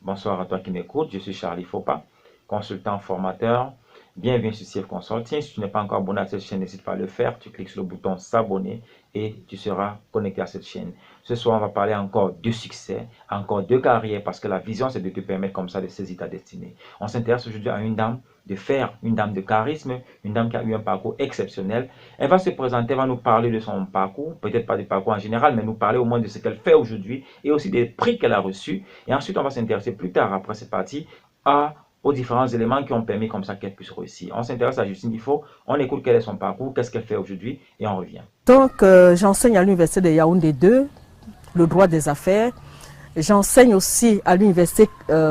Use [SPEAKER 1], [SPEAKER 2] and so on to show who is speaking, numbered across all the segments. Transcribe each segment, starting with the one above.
[SPEAKER 1] Bonsoir à toi qui m'écoutes, je suis Charlie Fopa, consultant formateur. Bienvenue sur CF Consulting. Si tu n'es pas encore abonné à cette chaîne, n'hésite pas à le faire. Tu cliques sur le bouton s'abonner et tu seras connecté à cette chaîne. Ce soir, on va parler encore de succès, encore de carrière, parce que la vision, c'est de te permettre comme ça de saisir ta destinée. On s'intéresse aujourd'hui à une dame de fer, une dame de charisme, une dame qui a eu un parcours exceptionnel. Elle va se présenter, elle va nous parler de son parcours, peut-être pas du parcours en général, mais nous parler au moins de ce qu'elle fait aujourd'hui et aussi des prix qu'elle a reçus. Et ensuite, on va s'intéresser plus tard, après cette partie, aux différents éléments qui ont permis comme ça qu'elle puisse réussir. On s'intéresse à Justine Difo, on écoute quel est son parcours, qu'est-ce qu'elle fait aujourd'hui et on revient.
[SPEAKER 2] Donc, j'enseigne à l'université de Yaoundé 2, le droit des affaires. J'enseigne aussi à l'université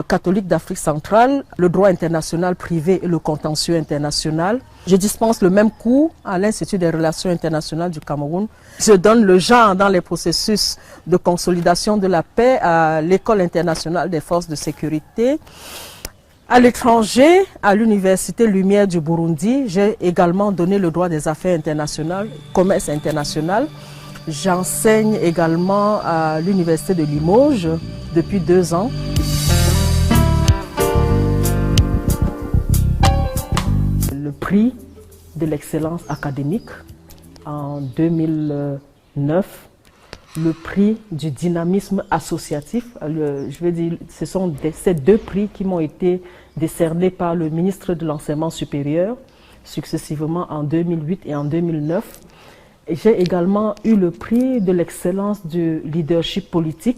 [SPEAKER 2] catholique d'Afrique centrale, le droit international privé et le contentieux international. Je dispense le même cours à l'Institut des relations internationales du Cameroun. Je donne le genre dans les processus de consolidation de la paix à l'École internationale des forces de sécurité. À l'étranger, à l'Université Lumière du Burundi, j'ai également donné le droit des affaires internationales, commerce international. J'enseigne également à l'Université de Limoges depuis 2 ans. Le prix de l'excellence académique en 2009, le prix du dynamisme associatif. Je veux dire, ce sont ces 2 prix qui m'ont été décernés par le ministre de l'Enseignement supérieur, successivement en 2008 et en 2009. J'ai également eu le prix de l'excellence du leadership politique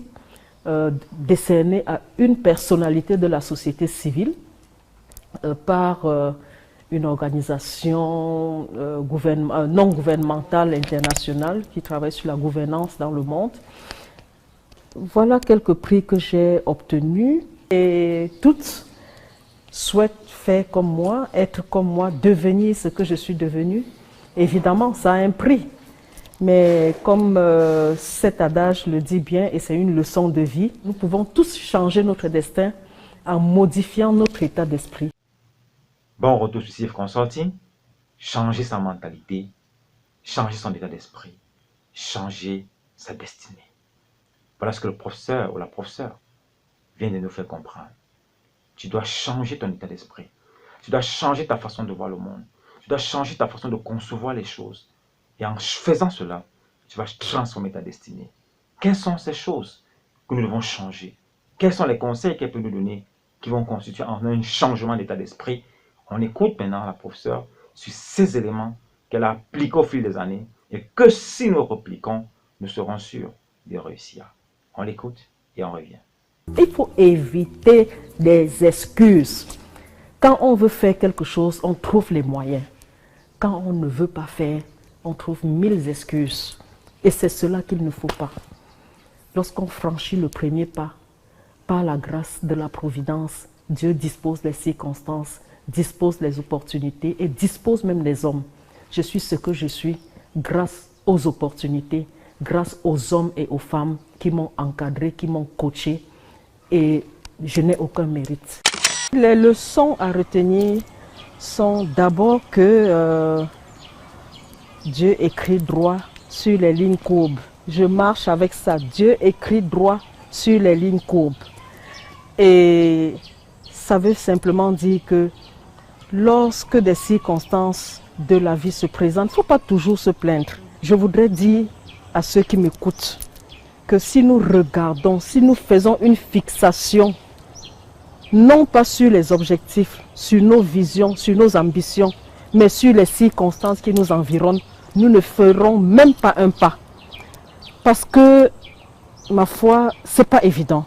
[SPEAKER 2] décerné à une personnalité de la société civile par une organisation non gouvernementale internationale qui travaille sur la gouvernance dans le monde. Voilà quelques prix que j'ai obtenus et toutes souhaitent faire comme moi, être comme moi, devenir ce que je suis devenue. Évidemment, ça a un prix, mais comme cet adage le dit bien, et c'est une leçon de vie, nous pouvons tous changer notre destin en modifiant notre état d'esprit.
[SPEAKER 1] Bon retour sur CF Consulting, changer sa mentalité, changer son état d'esprit, changer sa destinée. Voilà ce que le professeur ou la professeure vient de nous faire comprendre. Tu dois changer ton état d'esprit, tu dois changer ta façon de voir le monde. Tu dois changer ta façon de concevoir les choses. Et en faisant cela, tu vas transformer ta destinée. Quelles sont ces choses que nous devons changer? Quels sont les conseils qu'elle peut nous donner qui vont constituer un changement d'état d'esprit? On écoute maintenant la professeure sur ces éléments qu'elle a appliqués au fil des années et que si nous repliquons, nous serons sûrs de réussir. On l'écoute et on revient.
[SPEAKER 2] Il faut éviter des excuses. Quand on veut faire quelque chose, on trouve les moyens. Quand on ne veut pas faire, on trouve 1000 excuses. Et c'est cela qu'il ne faut pas. Lorsqu'on franchit le premier pas, par la grâce de la providence, Dieu dispose les circonstances, dispose les opportunités et dispose même les hommes. Je suis ce que je suis grâce aux opportunités, grâce aux hommes et aux femmes qui m'ont encadré, qui m'ont coaché et je n'ai aucun mérite. Les leçons à retenir sont d'abord que Dieu écrit droit sur les lignes courbes. Je marche avec ça. Dieu écrit droit sur les lignes courbes. Et ça veut simplement dire que lorsque des circonstances de la vie se présentent, il ne faut pas toujours se plaindre. Je voudrais dire à ceux qui m'écoutent que si nous regardons, si nous faisons une fixation, non pas sur les objectifs, sur nos visions, sur nos ambitions, mais sur les circonstances qui nous environnent, nous ne ferons même pas un pas. Parce que, ma foi, ce n'est pas évident.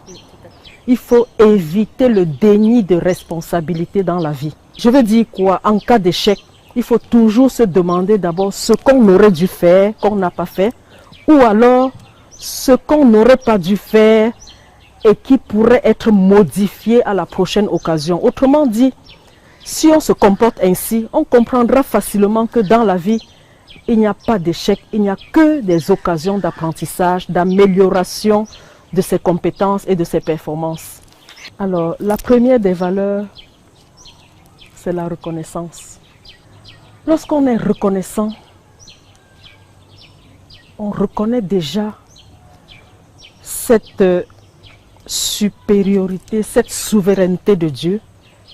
[SPEAKER 2] Il faut éviter le déni de responsabilité dans la vie. Je veux dire quoi? En cas d'échec, il faut toujours se demander d'abord ce qu'on aurait dû faire, qu'on n'a pas fait, ou alors ce qu'on n'aurait pas dû faire et qui pourrait être modifié à la prochaine occasion. Autrement dit, si on se comporte ainsi, on comprendra facilement que dans la vie, il n'y a pas d'échec, il n'y a que des occasions d'apprentissage, d'amélioration de ses compétences et de ses performances. Alors, la première des valeurs, c'est la reconnaissance. Lorsqu'on est reconnaissant, on reconnaît déjà cette supériorité, cette souveraineté de Dieu,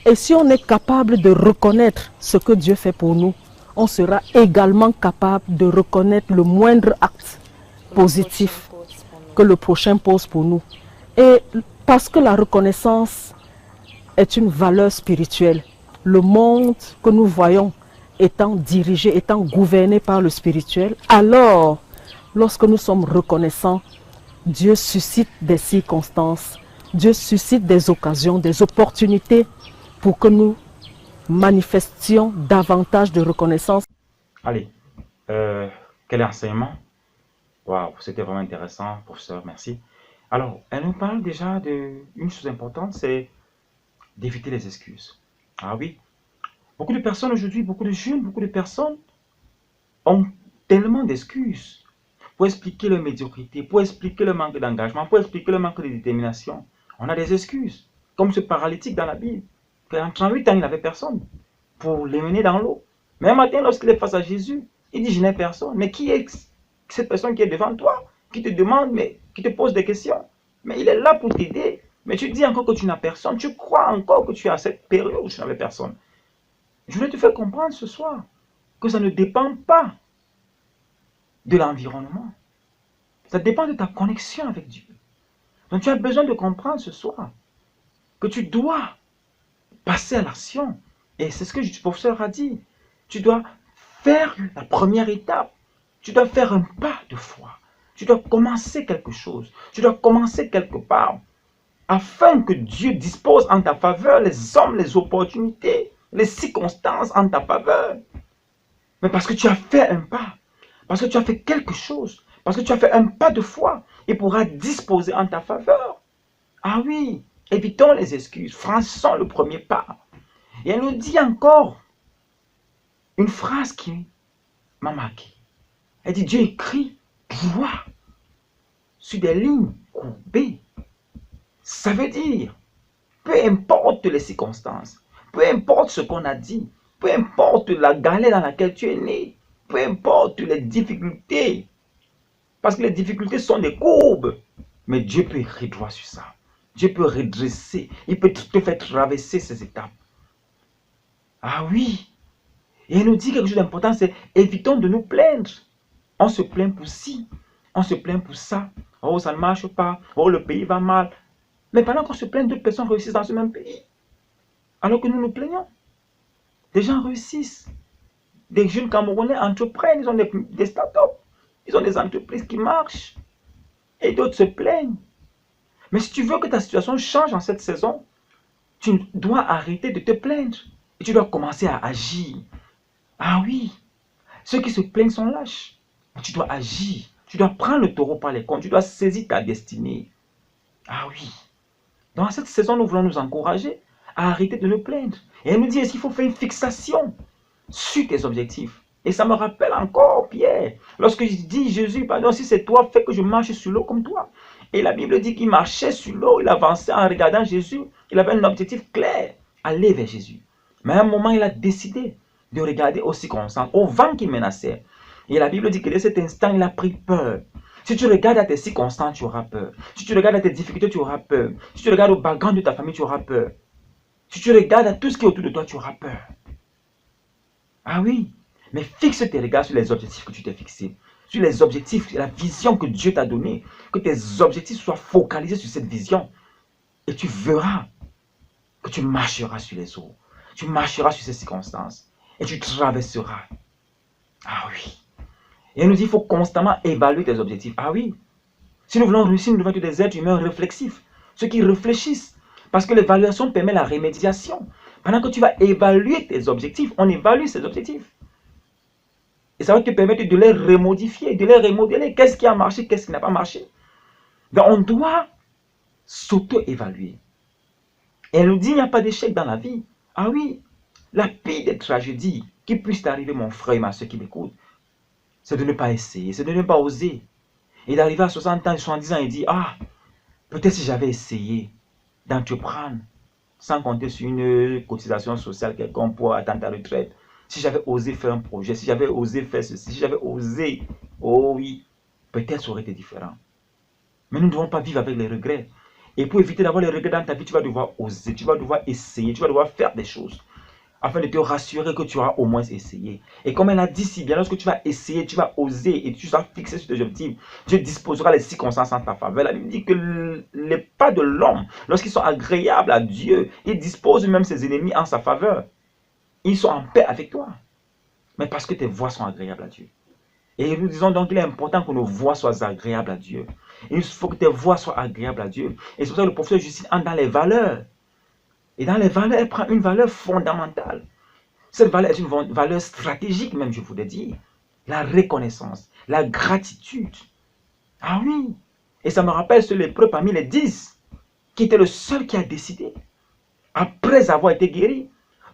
[SPEAKER 2] et si on est capable de reconnaître ce que Dieu fait pour nous, on sera également capable de reconnaître le moindre acte positif que le prochain pose pour nous. Et parce que la reconnaissance est une valeur spirituelle, le monde que nous voyons étant dirigé, étant gouverné par le spirituel, alors lorsque nous sommes reconnaissants, Dieu suscite des circonstances, Dieu suscite des occasions, des opportunités pour que nous manifestions davantage de reconnaissance.
[SPEAKER 1] Allez, quel enseignement! Waouh, c'était vraiment intéressant, professeur, merci. Alors, elle nous parle déjà d'une chose importante, c'est d'éviter les excuses. Ah oui, beaucoup de personnes aujourd'hui, beaucoup de jeunes, beaucoup de personnes ont tellement d'excuses pour expliquer leur médiocrité, pour expliquer le manque d'engagement, pour expliquer le manque de détermination. On a des excuses, comme ce paralytique dans la Bible, qu'en 38 ans, il n'avait personne pour les mener dans l'eau. Mais un matin, lorsqu'il est face à Jésus, il dit, je n'ai personne. Mais qui est cette personne qui est devant toi, qui te demande, mais qui te pose des questions? Mais il est là pour t'aider. Mais tu dis encore que tu n'as personne. Tu crois encore que tu es à cette période où tu n'avais personne. Je voulais te faire comprendre ce soir que ça ne dépend pas de l'environnement. Ça dépend de ta connexion avec Dieu. Donc tu as besoin de comprendre ce soir que tu dois passer à l'action. Et c'est ce que le professeur a dit. Tu dois faire la première étape. Tu dois faire un pas de foi. Tu dois commencer quelque chose. Tu dois commencer quelque part. Afin que Dieu dispose en ta faveur les hommes, les opportunités, les circonstances en ta faveur. Mais parce que tu as fait un pas. Parce que tu as fait quelque chose. Parce que tu as fait un pas de foi. Il pourra disposer en ta faveur. Ah oui, évitons les excuses. Franchissons le premier pas. Et elle nous dit encore une phrase qui m'a marqué. Elle dit, Dieu écrit droit sur des lignes courbées. Ça veut dire, peu importe les circonstances, peu importe ce qu'on a dit, peu importe la galère dans laquelle tu es né, peu importe les difficultés, parce que les difficultés sont des courbes, mais Dieu peut écrire droit sur ça. Dieu peut redresser, il peut te faire traverser ces étapes. Ah oui, et elle nous dit quelque chose d'important, c'est évitons de nous plaindre. On se plaint pour ci, on se plaint pour ça. Oh, ça ne marche pas. Oh, le pays va mal. Mais pendant qu'on se plaint, d'autres personnes réussissent dans ce même pays. Alors que nous nous plaignons. Des gens réussissent. Des jeunes Camerounais entreprennent, ils ont des startups. Ils ont des entreprises qui marchent. Et d'autres se plaignent. Mais si tu veux que ta situation change en cette saison, tu dois arrêter de te plaindre. Et tu dois commencer à agir. Ah oui, ceux qui se plaignent sont lâches. Tu dois agir. Tu dois prendre le taureau par les cornes. Tu dois saisir ta destinée. Ah oui. Dans cette saison, nous voulons nous encourager à arrêter de nous plaindre. Et elle nous dit, est-ce qu'il faut faire une fixation sur tes objectifs? Et ça me rappelle encore, Pierre, lorsque je dis, Jésus, pardon, si c'est toi, fais que je marche sur l'eau comme toi. Et la Bible dit qu'il marchait sur l'eau, il avançait en regardant Jésus. Il avait un objectif clair, aller vers Jésus. Mais à un moment, il a décidé de regarder aux circonstances, au vent qui menaçait. Et la Bible dit que dès cet instant, il a pris peur. Si tu regardes à tes circonstances, tu auras peur. Si tu regardes à tes difficultés, tu auras peur. Si tu regardes au background de ta famille, tu auras peur. Si tu regardes à tout ce qui est autour de toi, tu auras peur. Ah oui, mais fixe tes regards sur les objectifs que tu t'es fixés. Sur les objectifs, la vision que Dieu t'a donnée. Que tes objectifs soient focalisés sur cette vision. Et tu verras que tu marcheras sur les eaux. Tu marcheras sur ces circonstances. Et tu traverseras. Ah oui. Et elle nous dit qu'il faut constamment évaluer tes objectifs. Ah oui. Si nous voulons réussir, nous devons être des êtres humains réflexifs. Ceux qui réfléchissent. Parce que l'évaluation permet la remédiation. Pendant que tu vas évaluer tes objectifs, on évalue ces objectifs. Et ça va te permettre de les remodifier, de les remodeler. Qu'est-ce qui a marché, qu'est-ce qui n'a pas marché. Donc on doit s'auto-évaluer. Et elle nous dit qu'il n'y a pas d'échec dans la vie. Ah oui. La pire des tragédies qui puisse t'arriver, mon frère et ma soeur qui m'écoutent, c'est de ne pas essayer, c'est de ne pas oser. Et d'arriver à 60 ans, 70 ans et dire, ah, peut-être si j'avais essayé d'entreprendre, sans compter sur une cotisation sociale quelconque pour atteindre ta retraite, si j'avais osé faire un projet, si j'avais osé faire ceci, si j'avais osé, oh oui, peut-être ça aurait été différent. Mais nous ne devons pas vivre avec les regrets. Et pour éviter d'avoir les regrets dans ta vie, tu vas devoir oser, tu vas devoir essayer, tu vas devoir faire des choses afin de te rassurer que tu auras au moins essayé. Et comme elle a dit si bien, lorsque tu vas essayer, tu vas oser et tu seras fixé sur tes objectifs, Dieu disposera les circonstances en ta faveur. La Bible dit que les pas de l'homme, lorsqu'ils sont agréables à Dieu, il dispose même ses ennemis en sa faveur. Ils sont en paix avec toi. Mais parce que tes voies sont agréables à Dieu. Et nous disons donc qu'il est important que nos voix soient agréables à Dieu. Il faut que tes voix soient agréables à Dieu. Et c'est pour ça que le professeur Justine entre dans les valeurs. Et dans les valeurs, elle prend une valeur fondamentale. Cette valeur est une valeur stratégique même, je voudrais dire. La reconnaissance, la gratitude. Ah oui. Et ça me rappelle ce lépreux parmi les 10, qui était le seul qui a décidé, après avoir été guéri,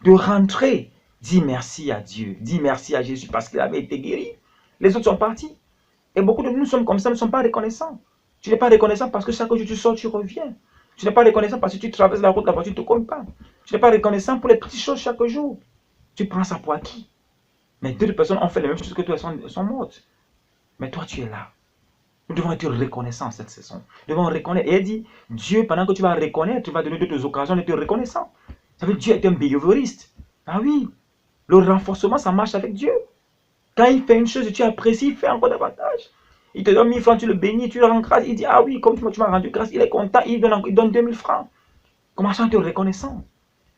[SPEAKER 1] de rentrer, dire merci à Dieu, dire merci à Jésus parce qu'il avait été guéri. Les autres sont partis. Et beaucoup de nous sommes comme ça, nous ne sommes pas reconnaissants. Tu n'es pas reconnaissant parce que chaque jour tu sors, tu reviens. Tu n'es pas reconnaissant parce que tu traverses la route, la voiture ne te compte pas. Tu n'es pas reconnaissant pour les petites choses chaque jour. Tu prends ça pour acquis. Mais d'autres personnes ont fait les mêmes choses que toi, sont mortes. Mais toi, tu es là. Nous devons être reconnaissants cette saison. Nous devons reconnaître. Et elle dit, Dieu, pendant que tu vas reconnaître, tu vas donner d'autres occasions d'être reconnaissant. Ça veut dire que Dieu est un behavioriste. Ah oui, le renforcement, ça marche avec Dieu. Quand il fait une chose, tu apprécies, il fait encore davantage. Il te donne 1000 francs, tu le bénis, tu le rends grâce. Il dit, ah oui, comme tu m'as rendu grâce, il est content, il donne 2000 francs. Commençons à être reconnaissant.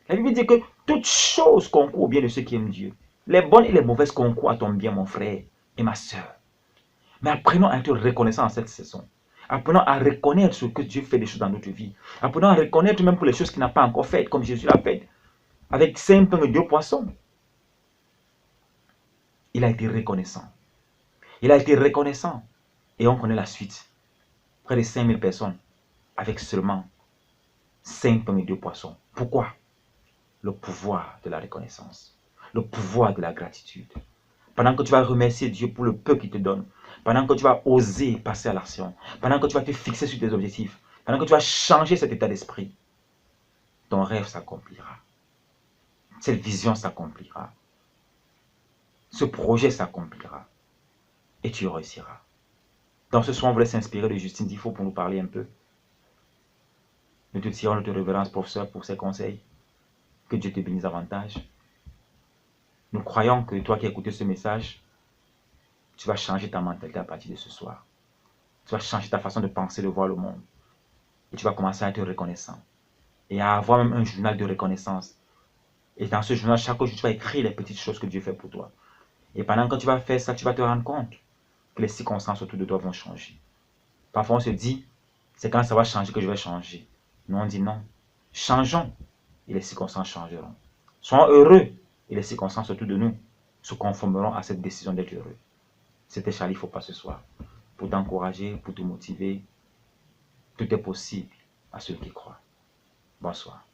[SPEAKER 1] La Bible dit que toutes choses concourent au bien de ceux qui aiment Dieu. Les bonnes et les mauvaises concourent à ton bien, mon frère et ma soeur. Mais apprenons à être reconnaissants en cette saison. Apprenons à reconnaître ce que Dieu fait des choses dans notre vie. Apprenons à reconnaître même pour les choses qu'il n'a pas encore faites, comme Jésus l'a fait, avec 5 pains et 2 poissons. Il a été reconnaissant. Il a été reconnaissant. Et on connaît la suite. Près de 5000 personnes avec seulement 5 pains et 2 poissons. Pourquoi? Le pouvoir de la reconnaissance. Le pouvoir de la gratitude. Pendant que tu vas remercier Dieu pour le peu qu'il te donne, pendant que tu vas oser passer à l'action, pendant que tu vas te fixer sur tes objectifs, pendant que tu vas changer cet état d'esprit, ton rêve s'accomplira. Cette vision s'accomplira. Ce projet s'accomplira. Et tu réussiras. Dans ce soir, on voulait s'inspirer de Justine Difo pour nous parler un peu. Nous te tirons notre révérence, professeur, pour ces conseils. Que Dieu te bénisse davantage. Nous croyons que toi qui as écouté ce message, tu vas changer ta mentalité à partir de ce soir. Tu vas changer ta façon de penser, de voir le monde. Et tu vas commencer à être reconnaissant. Et à avoir même un journal de reconnaissance. Et dans ce journal, chaque jour, tu vas écrire les petites choses que Dieu fait pour toi. Et pendant que tu vas faire ça, tu vas te rendre compte que les circonstances autour de toi vont changer. Parfois, on se dit, c'est quand ça va changer que je vais changer. Nous, on dit non. Changeons et les circonstances changeront. Soyons heureux et les circonstances autour de nous se conformeront à cette décision d'être heureux. C'était Charlie Fopa ce soir. Pour t'encourager, pour te motiver, tout est possible à ceux qui croient. Bonsoir.